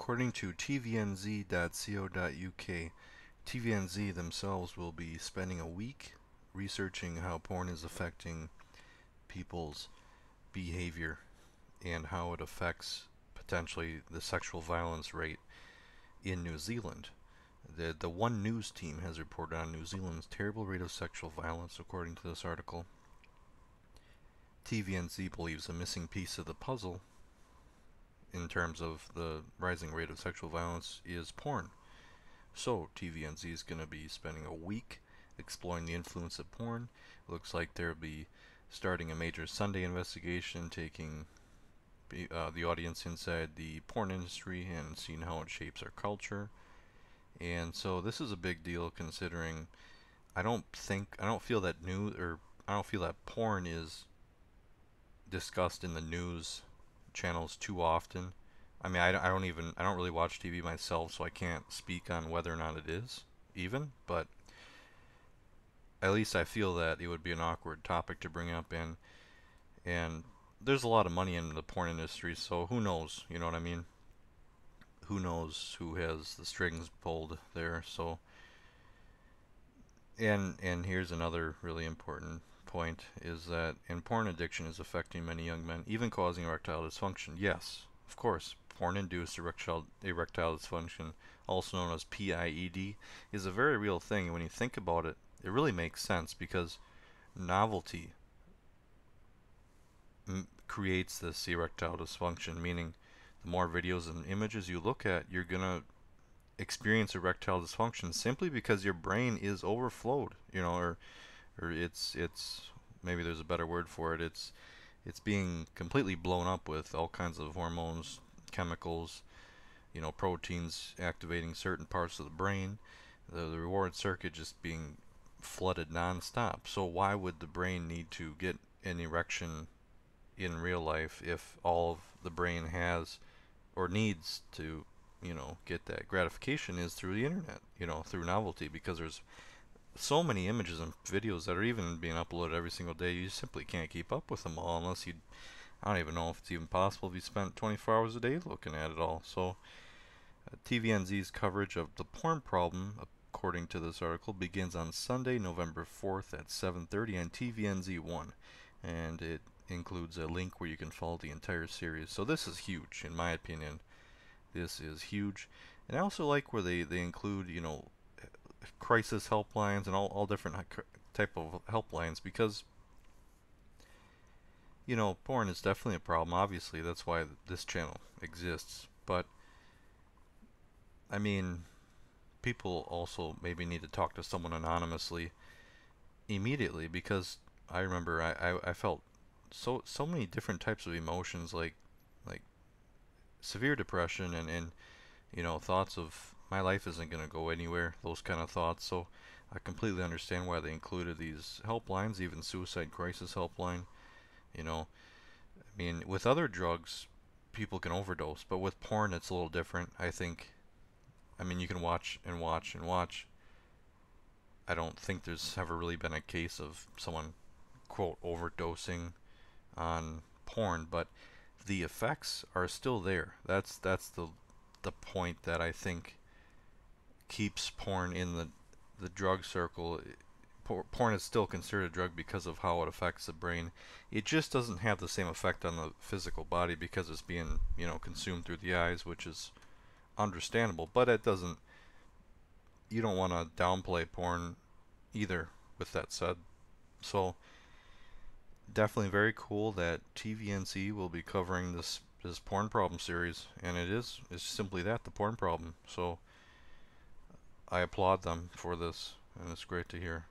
According to TVNZ.co.uk, TVNZ themselves will be spending a week researching how porn is affecting people's behavior and how it affects potentially the sexual violence rate in New Zealand. The One News team has reported on New Zealand's terrible rate of sexual violence, according to this article. TVNZ believes a missing piece of the puzzle in terms of the rising rate of sexual violence is porn. So TVNZ is going to be spending a week exploring the influence of porn. It looks like they'll be starting a major Sunday investigation, taking the audience inside the porn industry and seeing how it shapes our culture. And so this is a big deal, considering I don't feel that porn is discussed in the news channels too often. I mean, I don't really watch TV myself, so I can't speak on whether or not it is even, but at least I feel that it would be an awkward topic to bring up, and there's a lot of money in the porn industry, so who knows, you know what I mean? Who knows who has the strings pulled there. So and here's another really important point, is that porn addiction is affecting many young men, even causing erectile dysfunction. Yes, of course, porn-induced erectile dysfunction, also known as PIED, is a very real thing. And when you think about it, it really makes sense, because novelty creates this erectile dysfunction, meaning the more videos and images you look at, you're gonna experience erectile dysfunction simply because your brain is overflowed, or it's maybe there's a better word for it. It's being completely blown up with all kinds of hormones, chemicals, proteins activating certain parts of the brain. The reward circuit just being flooded nonstop. So why would the brain need to get an erection in real life if all of the brain has or needs to get that gratification is through the internet, through novelty? Because there's so many images and videos that are even being uploaded every single day, you simply can't keep up with them all unless I don't even know if it's even possible if you spent 24 hours a day looking at it all. So TVNZ's coverage of the porn problem, according to this article, begins on Sunday, November 4th at 7:30 on TVNZ1, and it includes a link where you can follow the entire series. So this is huge, in my opinion. This is huge. And I also like where they include, crisis helplines and all different type of helplines, because, porn is definitely a problem. Obviously, that's why this channel exists. But, I mean, people also maybe need to talk to someone anonymously immediately, because I remember I felt so many different types of emotions, like severe depression and thoughts of my life isn't going to go anywhere, those kind of thoughts. So I completely understand why they included these helplines, even suicide crisis helpline. I mean, with other drugs, people can overdose, but with porn, it's a little different, I think. I mean, you can watch and watch and watch. I don't think there's ever really been a case of someone, quote, overdosing on porn, but the effects are still there. That's the point that I think keeps porn in the drug circle. Porn is still considered a drug because of how it affects the brain. It just doesn't have the same effect on the physical body because it's being, consumed through the eyes, which is understandable. But it doesn't. You don't want to downplay porn either, with that said. So definitely very cool that TVNZ will be covering this porn problem series, and it's simply that, the porn problem. So I applaud them for this, and it's great to hear.